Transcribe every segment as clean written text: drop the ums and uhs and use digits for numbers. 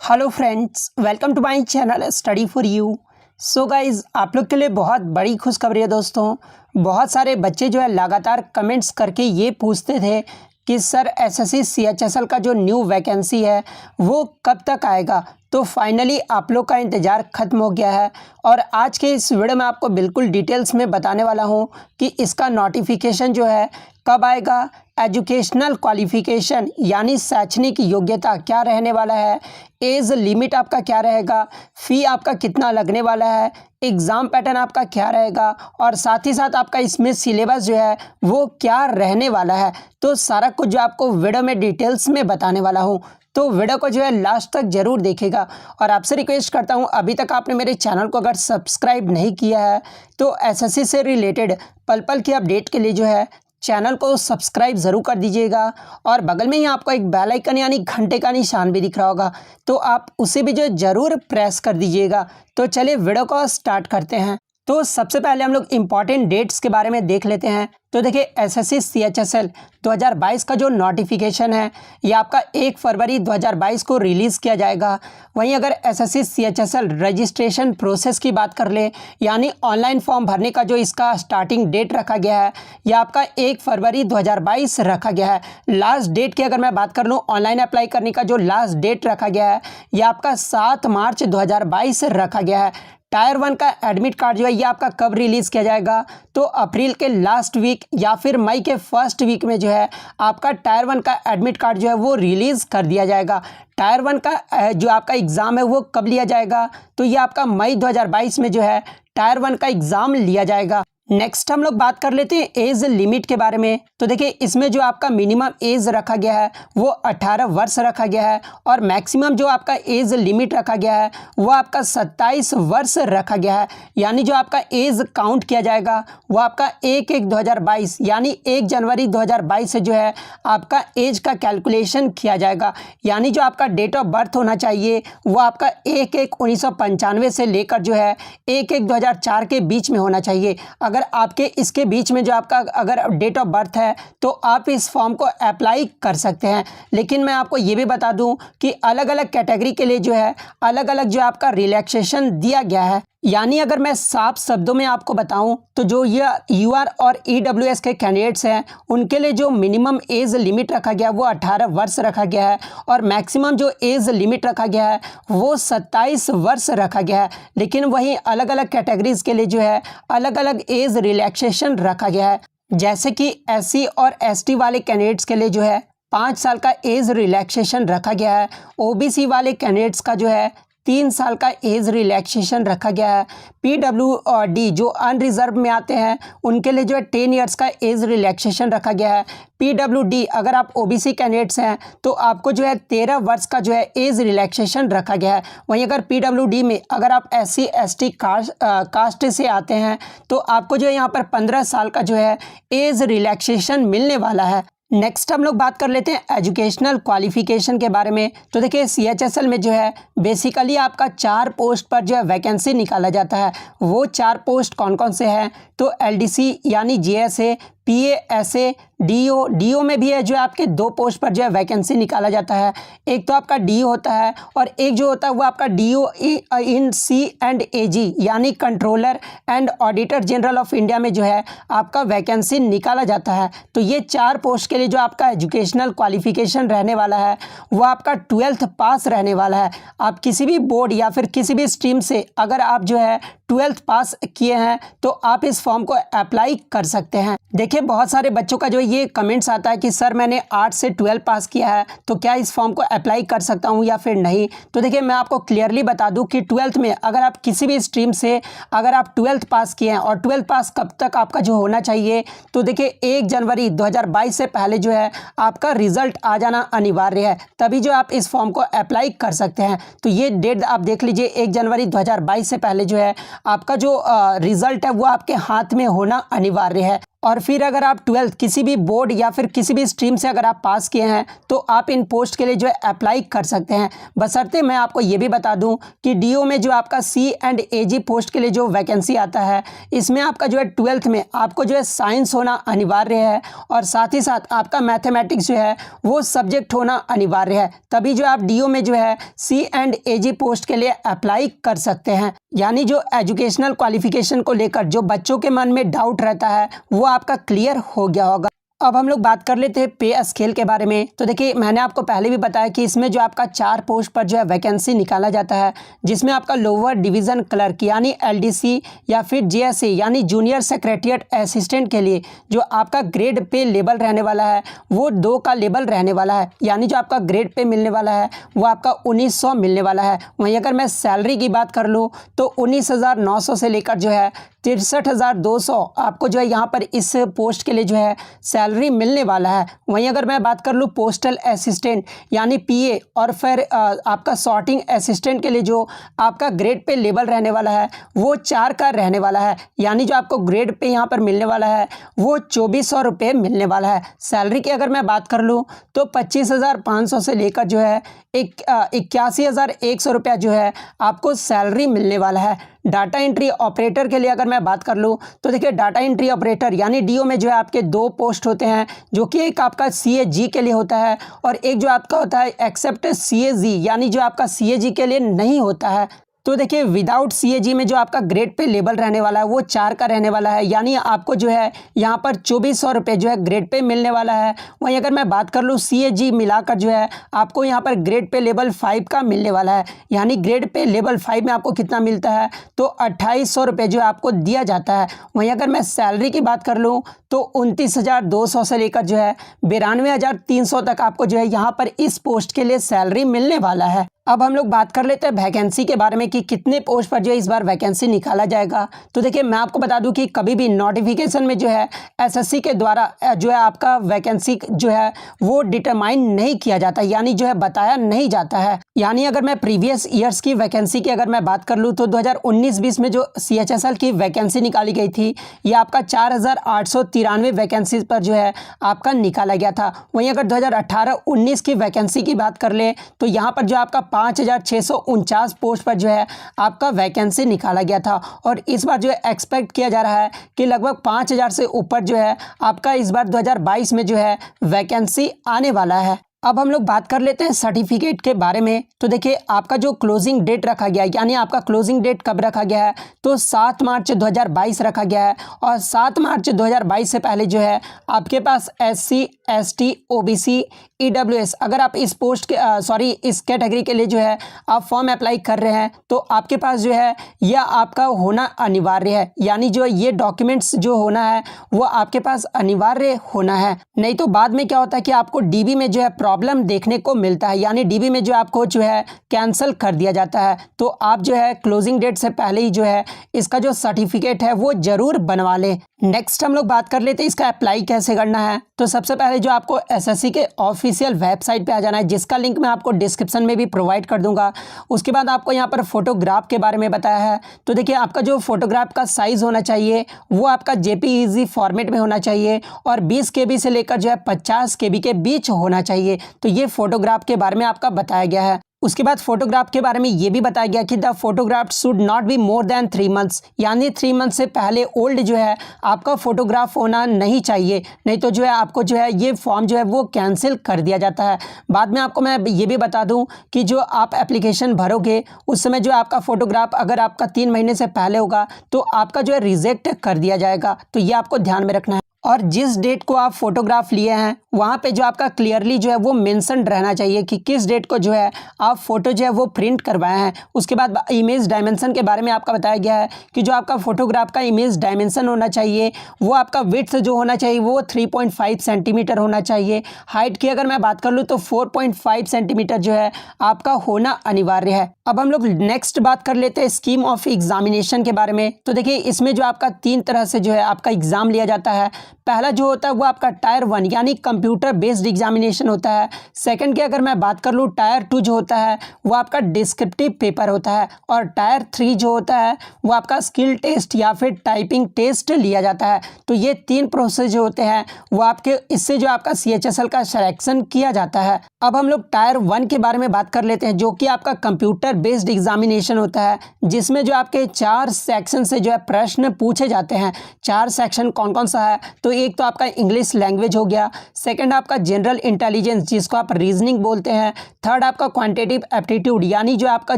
Hello friends, welcome to my channel study for you. So guys, आप लोग के लिए बहुत बड़ी खुशखबरी है दोस्तों। बहुत सारे बच्चे जो है लगातार कमेंट्स करके ये पूछते थे कि सर एसएससी सीएचएसएल का जो न्यू वैकेंसी है वो कब तक आएगा। तो फाइनली आप लोग का इंतज़ार ख़त्म हो गया है और आज के इस वीडियो में आपको बिल्कुल डिटेल्स में बताने वाला हूँ कि इसका नोटिफिकेशन जो है कब आएगा, एजुकेशनल क्वालिफ़िकेशन यानी शैक्षणिक योग्यता क्या रहने वाला है, एज लिमिट आपका क्या रहेगा, फ़ी आपका कितना लगने वाला है, एग्ज़ाम पैटर्न आपका क्या रहेगा और साथ ही साथ आपका इसमें सिलेबस जो है वो क्या रहने वाला है। तो सारा कुछ जो आपको वीडियो में डिटेल्स में बताने वाला हूँ, तो वीडियो को जो है लास्ट तक ज़रूर देखेगा। और आपसे रिक्वेस्ट करता हूँ, अभी तक आपने मेरे चैनल को अगर सब्सक्राइब नहीं किया है तो एसएससी से रिलेटेड पल पल की अपडेट के लिए जो है चैनल को सब्सक्राइब ज़रूर कर दीजिएगा। और बगल में ही आपको एक बेल आइकन यानी घंटे का निशान भी दिख रहा होगा, तो आप उसे भी जो ज़रूर प्रेस कर दीजिएगा। तो चलिए वीडियो को स्टार्ट करते हैं। तो सबसे पहले हम लोग इम्पॉर्टेंट डेट्स के बारे में देख लेते हैं। तो देखिए, एसएससी सीएचएसएल 2022 का जो नोटिफिकेशन है ये आपका 1 फरवरी 2022 को रिलीज़ किया जाएगा। वहीं अगर एसएससी सीएचएसएल रजिस्ट्रेशन प्रोसेस की बात कर ले, यानी ऑनलाइन फॉर्म भरने का जो इसका स्टार्टिंग डेट रखा गया है यह आपका 1 फरवरी 2022 रखा गया है। लास्ट डेट की अगर मैं बात कर लूँ, ऑनलाइन अप्लाई करने का जो लास्ट डेट रखा गया है यह आपका 7 मार्च 2022 रखा गया है। टायर 1 का एडमिट कार्ड जो है ये आपका कब रिलीज़ किया जाएगा, तो अप्रैल के लास्ट वीक या फिर मई के फर्स्ट वीक में जो है आपका टायर 1 का एडमिट कार्ड जो है वो रिलीज़ कर दिया जाएगा। टायर 1 का जो आपका एग्ज़ाम है वो कब लिया जाएगा, तो ये आपका मई 2022 में जो है टायर 1 का एग्ज़ाम लिया जाएगा। नेक्स्ट हम लोग बात कर लेते हैं एज लिमिट के बारे में। तो देखिए, इसमें जो आपका मिनिमम एज रखा गया है वो 18 वर्ष रखा गया है और मैक्सिमम जो आपका एज लिमिट रखा गया है वो आपका 27 वर्ष रखा गया है। यानी जो आपका एज काउंट किया जाएगा वो आपका 1/1/2022 यानी 1 जनवरी 2022 से जो है आपका एज का कैलकुलेशन किया जाएगा। यानी जो आपका डेट ऑफ बर्थ होना चाहिए वो आपका 1/1/1995 से लेकर जो है 1/1/2004 के बीच में होना चाहिए। अगर आपके इसके बीच में जो आपका अगर डेट ऑफ बर्थ है तो आप इस फॉर्म को अप्लाई कर सकते हैं। लेकिन मैं आपको ये भी बता दूं कि अलग अलग कैटेगरी के लिए जो है अलग अलग जो आपका रिलैक्सेशन दिया गया है। यानी अगर मैं साफ शब्दों में आपको बताऊं तो जो ये यूआर और ईडब्ल्यूएस के कैंडिडेट्स हैं उनके लिए जो मिनिमम एज लिमिट रखा गया है वो 18 वर्ष रखा गया है और मैक्सिमम जो एज लिमिट रखा गया है वो 27 वर्ष रखा गया है। लेकिन वहीं अलग अलग कैटेगरीज के लिए जो है अलग अलग एज रिलैक्सेशन रखा गया है। जैसे कि एससी और एसटी वाले कैंडिडेट्स के लिए जो है 5 साल का एज रिलैक्सेशन रखा गया है। ओबीसी वाले कैंडिडेट्स का जो है 3 साल का एज रिलैक्सेशन रखा गया है। पीडब्ल्यूडी जो अनरिजर्व में आते हैं उनके लिए जो है 10 ईयर्स का एज रिलैक्सेशन रखा गया है। पीडब्ल्यूडी अगर आप ओबीसी कैंडिडेट्स हैं तो आपको जो है 13 वर्ष का जो है एज रिलैक्सेशन रखा गया है। वहीं अगर पीडब्ल्यूडी में अगर आप एससी एसटी कास्ट से आते हैं तो आपको जो है यहाँ पर 15 साल का जो है एज रिलैक्सेशन मिलने वाला है। नेक्स्ट हम लोग बात कर लेते हैं एजुकेशनल क्वालिफिकेशन के बारे में। तो देखिए, सीएचएसएल में जो है बेसिकली आपका 4 पोस्ट पर जो है वैकेंसी निकाला जाता है। वो 4 पोस्ट कौन कौन से हैं, तो एलडीसी यानी जीएसए, पीए, एसए, डीओ में भी है जो आपके 2 पोस्ट पर जो है वैकेंसी निकाला जाता है। एक तो आपका डीओ होता है और एक जो होता है वो आपका डीओ इन C&AG यानी controller and auditor general of India में जो है आपका वैकेंसी निकाला जाता है। तो ये 4 पोस्ट के लिए जो आपका एजुकेशनल क्वालिफिकेशन रहने वाला है वो आपका 12th पास रहने वाला है। आप किसी भी बोर्ड या फिर किसी भी स्ट्रीम से अगर आप जो है 12th पास किए हैं तो आप इस फॉर्म को अप्लाई कर सकते हैं। देखिए, बहुत सारे बच्चों का जो ये कमेंट्स आता है कि सर मैंने 8 से 12 पास किया है तो क्या इस फॉर्म को अप्लाई कर सकता हूँ या फिर नहीं। तो देखिए, मैं आपको क्लियरली बता दूँ कि 12th में अगर आप किसी भी स्ट्रीम से अगर आप 12th पास किए हैं और 12th पास कब तक आपका जो होना चाहिए, तो देखिए 1 जनवरी 2022 से पहले जो है आपका रिजल्ट आ जाना अनिवार्य है, तभी जो आप इस फॉर्म को अप्लाई कर सकते हैं। तो ये डेट आप देख लीजिए, 1 जनवरी 2022 से पहले जो है आपका जो रिजल्ट है वो आपके हाथ में होना अनिवार्य है। और फिर अगर आप 12th किसी भी बोर्ड या फिर किसी भी स्ट्रीम से अगर आप पास किए हैं तो आप इन पोस्ट के लिए जो है अप्लाई कर सकते हैं। बशर्ते मैं आपको ये भी बता दूं कि डीओ में जो आपका C&AG पोस्ट के लिए जो वैकेंसी आता है इसमें आपका जो है 12th में आपको जो है साइंस होना अनिवार्य है और साथ ही साथ आपका मैथमेटिक्स जो है वो सब्जेक्ट होना अनिवार्य है, तभी जो आप डीओ में जो है C&AG पोस्ट के लिए अप्लाई कर सकते हैं। यानी जो एजुकेशनल क्वालिफिकेशन को लेकर जो बच्चों के मन में डाउट रहता है वो आपका क्लियर हो गया होगा। अब हम लोग बात कर लेते हैं पे स्केल के बारे में। तो देखिए मैंने आपको पहले भी बताया कि इसमें जो आपका 4 पोस्ट पर जो है वैकेंसी निकाला जाता है, जिसमें आपका लोअर डिवीज़न क्लर्क यानी LDC या फिर JSA यानी जूनियर सेक्रेटरिएट असिस्टेंट के लिए जो आपका ग्रेड पे लेवल रहने वाला है वो 2 का लेवल रहने वाला है, यानी जो आपका ग्रेड पे मिलने वाला है वो आपका 1900 मिलने वाला है। वहीं अगर मैं सैलरी की बात कर लूँ तो 19,900 से लेकर जो है 63,200 आपको जो है यहाँ पर इस पोस्ट के लिए जो है सैलरी मिलने वाला है। वहीं अगर मैं बात कर लूँ पोस्टल असिस्टेंट यानी PA और फिर आपका सॉर्टिंग असिस्टेंट के लिए जो आपका ग्रेड पे लेवल रहने वाला है वो 4 का रहने वाला है, यानी जो आपको ग्रेड पे यहाँ पर मिलने वाला है वो 2400 रुपये मिलने वाला है। सैलरी की अगर मैं बात कर लूँ तो 25,500 से लेकर जो है 81,100 रुपया जो है आपको सैलरी मिलने वाला है। डाटा एंट्री ऑपरेटर के लिए अगर मैं बात कर लूँ तो देखिए डाटा एंट्री ऑपरेटर यानी डीओ में जो है आपके 2 पोस्ट होते हैं, जो कि एक आपका CAG के लिए होता है और एक जो आपका होता है एक्सेप्ट CAG यानी जो आपका CAG के लिए नहीं होता है। तो देखिए विदाउट CAG में जो आपका ग्रेड पे लेवल रहने वाला है वो 4 का रहने वाला है, यानी आपको जो है यहाँ पर 2400 रुपये जो है ग्रेड पे मिलने वाला है। वहीं अगर मैं बात कर लूँ CAG मिलाकर जो है आपको यहाँ पर ग्रेड पे लेवल 5 का मिलने वाला है, यानी ग्रेड पे लेवल 5 में आपको कितना मिलता है तो 2800 रुपये जो है आपको दिया जाता है। वहीं अगर मैं सैलरी की बात कर लूँ तो 29,200 से लेकर जो है 92,300 तक आपको जो है यहाँ पर इस पोस्ट के लिए सैलरी मिलने वाला है। अब हम लोग बात कर लेते हैं वैकेंसी के बारे में कि कितने पोस्ट पर जो है इस बार वैकेंसी निकाला जाएगा। तो देखिए मैं आपको बता दूं कि कभी भी नोटिफिकेशन में जो है SSC के द्वारा जो है आपका वैकेंसी जो है वो डिटरमाइन नहीं किया जाता, यानी जो है बताया नहीं जाता है। यानी अगर मैं प्रीवियस ईयर्स की वैकेंसी की अगर मैं बात कर लूँ तो 2019-20 में जो CHSL की वैकेंसी निकाली गई थी ये आपका 4,893 वैकेंसी पर जो है आपका निकाला गया था। वहीं अगर 2018-19 की वैकेंसी की बात कर ले तो यहाँ पर जो आपका 5,649 पोस्ट पर जो है आपका वैकेंसी निकाला गया था और इस बार जो है एक्सपेक्ट किया जा रहा है कि लगभग 5,000 से ऊपर जो है आपका इस बार 2022 में जो है वैकेंसी आने वाला है। अब हम लोग बात कर लेते हैं सर्टिफिकेट के बारे में। तो देखिए आपका जो क्लोजिंग डेट रखा गया है, यानी आपका क्लोजिंग डेट कब रखा गया है तो 7 मार्च 2022 रखा गया है और 7 मार्च 2022 से पहले जो है आपके पास SC ST OBC EWS अगर आप इस पोस्ट के इस कैटेगरी के लिए जो है आप फॉर्म अप्लाई कर रहे हैं तो आपके पास जो है यह आपका होना अनिवार्य है, यानी जो ये डॉक्यूमेंट्स जो होना है वो आपके पास अनिवार्य होना है। नहीं तो बाद में क्या होता है कि आपको DB में जो है प्रॉब्लम देखने को मिलता है, यानी DB में जो आपको जो है कैंसिल कर दिया जाता है। तो आप जो है क्लोजिंग डेट से पहले ही जो है इसका जो सर्टिफिकेट है वो जरूर बनवा लें। नेक्स्ट हम लोग बात कर लेते हैं इसका अप्लाई कैसे करना है। तो सबसे पहले जो आपको SSC के ऑफिशियल वेबसाइट पे आ जाना है, जिसका लिंक मैं आपको डिस्क्रिप्शन में भी प्रोवाइड कर दूंगा। उसके बाद आपको यहाँ पर फोटोग्राफ के बारे में बताया है। तो देखिए आपका जो फोटोग्राफ का साइज़ होना चाहिए वो आपका JPEG फॉर्मेट में होना चाहिए और 20 KB से लेकर जो है 50 KB के बीच होना चाहिए। तो ये फोटोग्राफ के बारे में आपका बताया गया है। उसके बाद फोटोग्राफ के बारे में ये भी बताया गया कि the photograph should not be more than 3 months, यानी 3 मंथ से पहले ओल्ड जो है आपका फोटोग्राफ होना नहीं चाहिए, नहीं तो जो है आपको जो है ये फॉर्म जो है वो कैंसिल कर दिया जाता है। बाद में आपको मैं ये भी बता दूं कि जो आप एप्लीकेशन भरोगे उस समय जो आपका फोटोग्राफ अगर आपका 3 महीने से पहले होगा तो आपका जो है रिजेक्ट कर दिया जाएगा। तो ये आपको ध्यान में रखना है। और जिस डेट को आप फोटोग्राफ लिए हैं वहाँ पे जो आपका क्लियरली जो है वो मेंशन रहना चाहिए कि किस डेट को जो है आप फोटो जो है वो प्रिंट करवाए हैं। उसके बाद इमेज डायमेंशन के बारे में आपका बताया गया है कि जो आपका फोटोग्राफ का इमेज डायमेंशन होना चाहिए वो आपका विड्थ जो होना चाहिए वो 3.5 सेंटीमीटर होना चाहिए। हाइट की अगर मैं बात कर लूँ तो 4.5 सेंटीमीटर जो है आपका होना अनिवार्य है। अब हम लोग नेक्स्ट बात कर लेते हैं स्कीम ऑफ एग्जामिनेशन के बारे में। तो देखिए इसमें जो आपका 3 तरह से जो है आपका एग्ज़ाम लिया जाता है। पहला जो होता है वो आपका टायर 1 यानी कंप्यूटर बेस्ड एग्जामिनेशन होता है। सेकंड की अगर मैं बात कर लूँ टायर 2 जो होता है वो आपका डिस्क्रिप्टिव पेपर होता है। और टायर 3 जो होता है वो आपका स्किल टेस्ट या फिर टाइपिंग टेस्ट लिया जाता है। तो ये 3 प्रोसेस जो होते हैं वो आपके इससे जो आपका CHSL का सिलेक्शन किया जाता है। अब हम लोग टायर 1 के बारे में बात कर लेते हैं, जो कि आपका कंप्यूटर बेस्ड एग्जामिनेशन होता है, जिसमें जो आपके 4 सेक्शन से जो है प्रश्न पूछे जाते हैं। 4 सेक्शन कौन कौन सा है, तो एक तो आपका इंग्लिश लैंग्वेज हो गया, सेकंड आपका जनरल इंटेलिजेंस जिसको आप रीजनिंग बोलते हैं, थर्ड आपका क्वांटिटेटिव एप्टीट्यूड यानी जो आपका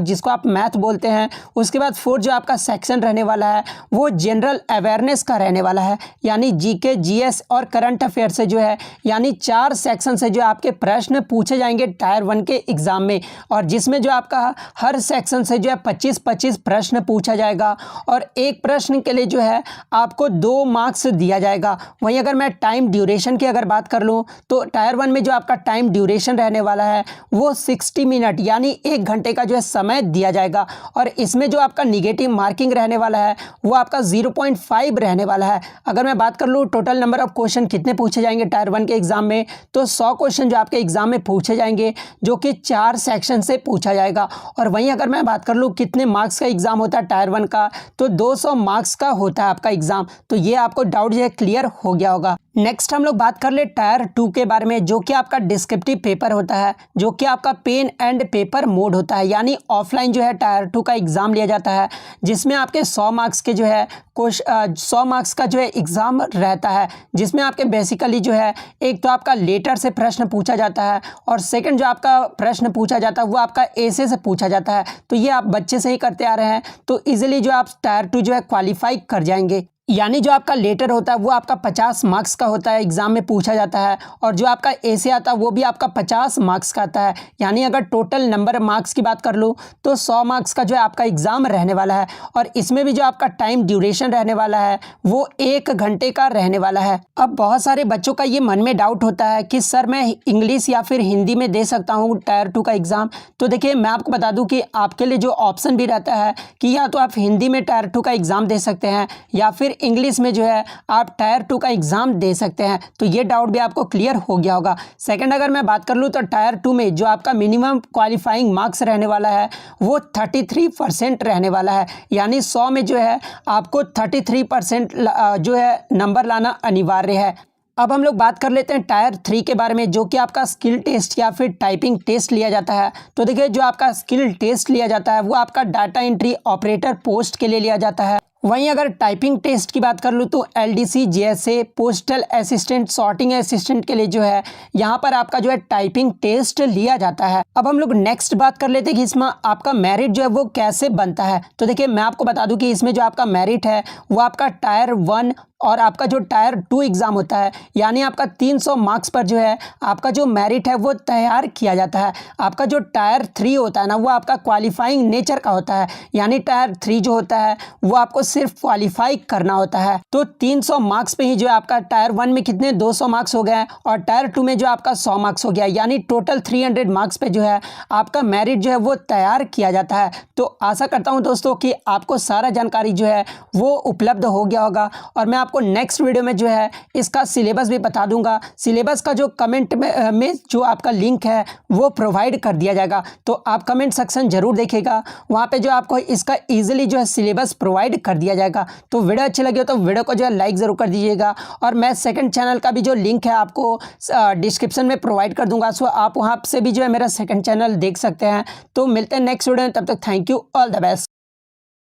जिसको आप मैथ बोलते हैं, उसके बाद फोर्थ जो आपका सेक्शन रहने वाला है वो जनरल अवेयरनेस का रहने वाला है यानी GK GS और करंट अफेयर से जो है, यानी 4 सेक्शन से जो आपके प्रश्न पूछे जाएंगे टायर 1 के एग्जाम में। और जिसमें जो आपका हर सेक्शन से जो है 25-25 प्रश्न पूछा जाएगा और एक प्रश्न के लिए जो है आपको 2 मार्क्स दिया जाएगा। वहीं अगर मैं टाइम ड्यूरेशन की अगर बात कर लूँ तो टायर 1 में जो आपका टाइम ड्यूरेशन रहने वाला है वो 60 मिनट यानी 1 घंटे का जो है समय दिया जाएगा। और इसमें जो आपका निगेटिव मार्किंग रहने वाला है वो आपका 0.5 रहने वाला है। अगर मैं बात कर लूँ टोटल नंबर ऑफ क्वेश्चन कितने पूछे जाएंगे टायर 1 के एग्जाम में, तो 100 क्वेश्चन जो आपके एग्जाम में पूछे जाएंगे, जो कि 4 सेक्शन से पूछा जाएगा। और वहीं अगर मैं बात कर लूँ कितने मार्क्स का एग्जाम होता है टायर 1 का, तो 200 मार्क्स का होता है आपका एग्जाम। तो ये आपको डाउट जो है क्लियर हो गया होगा। नेक्स्ट हम लोग बात कर ले टायर 2 के बारे में, जो कि आपका डिस्क्रिप्टिव पेपर होता है, जो कि आपका पेन एंड पेपर मोड होता है, यानी ऑफलाइन जो है टायर 2 का एग्जाम लिया जाता है, जिसमें आपके 100 मार्क्स के जो है 100 मार्क्स का जो है एग्जाम रहता है, जिसमें आपके बेसिकली जो है एक तो आपका लेटर से प्रश्न पूछा जाता है और सेकंड जो आपका प्रश्न पूछा जाता है वो आपका ऐसे से पूछा जाता है। तो ये आप बच्चे से ही करते आ रहे हैं, तो इजीली जो आप टायर 2 जो है क्वालिफाई कर जाएंगे। यानी जो आपका लेटर होता है वो आपका 50 मार्क्स का होता है, एग्जाम में पूछा जाता है, और जो आपका ऐसे आता है वो भी आपका 50 मार्क्स का आता है। यानी अगर टोटल नंबर मार्क्स की बात कर लूँ तो 100 मार्क्स का जो है आपका एग्जाम रहने वाला है। और इसमें भी जो आपका टाइम ड्यूरेशन रहने वाला है वो 1 घंटे का रहने वाला है। अब बहुत सारे बच्चों का ये मन में डाउट होता है कि सर मैं इंग्लिश या फिर हिंदी में दे सकता हूँ टायर 2 का एग्जाम। तो देखिए मैं आपको बता दूँ कि आपके लिए जो ऑप्शन भी रहता है कि या तो आप हिंदी में टायर 2 का एग्जाम दे सकते हैं या फिर इंग्लिश में जो है आप टायर 2 का एग्जाम दे सकते हैं। तो ये डाउट भी आपको क्लियर हो गया होगा। सेकंड अगर मैं बात कर लूँ तो टायर 2 में जो आपका मिनिमम क्वालिफाइंग मार्क्स रहने वाला है वो 33% रहने वाला है, यानी 100 में जो है आपको 33% जो है नंबर लाना अनिवार्य है। अब हम लोग बात कर लेते हैं टायर 3 के बारे में, जो कि आपका स्किल टेस्ट या फिर टाइपिंग टेस्ट लिया जाता है। तो देखिए जो आपका स्किल टेस्ट लिया जाता है वो आपका डाटा एंट्री ऑपरेटर पोस्ट के लिए लिया जाता है। वहीं अगर टाइपिंग टेस्ट की बात कर लूँ तो LDC JSA postal assistant sorting assistant के लिए जो है यहाँ पर आपका जो है टाइपिंग टेस्ट लिया जाता है। अब हम लोग नेक्स्ट बात कर लेते हैं कि इसमें आपका मेरिट जो है वो कैसे बनता है। तो देखिए मैं आपको बता दूं कि इसमें जो आपका मेरिट है वो आपका टायर 1 और आपका जो टायर 2 एग्जाम होता है, यानी आपका 300 मार्क्स पर जो है आपका जो मेरिट है वो तैयार किया जाता है। आपका जो टायर 3 होता है ना वो आपका क्वालिफाइंग नेचर का होता है, यानी टायर 3 जो होता है वो आपको सिर्फ क्वालिफाई करना होता है। तो 300 मार्क्स पे ही जो है आपका टायर 1 में कितने 200 मार्क्स हो गए और टायर 2 में जो आपका 100 मार्क्स हो गया, यानी टोटल 300 मार्क्स पे जो है आपका मेरिट जो है वो तैयार किया जाता है। तो आशा करता हूँ दोस्तों कि आपको सारा जानकारी जो है वो उपलब्ध हो गया होगा, और मैं आपको नेक्स्ट वीडियो में जो है इसका सिलेबस भी बता दूंगा। सिलेबस का जो कमेंट में जो आपका लिंक है वो प्रोवाइड कर दिया जाएगा, तो आप कमेंट सेक्शन जरूर देखिएगा, वहाँ पे जो आपको इसका ईजिली जो है सिलेबस प्रोवाइड कर दिया जाएगा। तो वीडियो अच्छी लगी हो तो वीडियो को जो है लाइक ज़रूर कर दीजिएगा, और मैं सेकंड चैनल का भी जो लिंक है आपको डिस्क्रिप्शन में प्रोवाइड कर दूंगा, सो आप वहाँ से भी जो है मेरा सेकंड चैनल देख सकते हैं। तो मिलते हैं नेक्स्ट वीडियो में, तब तक thank you, all the best.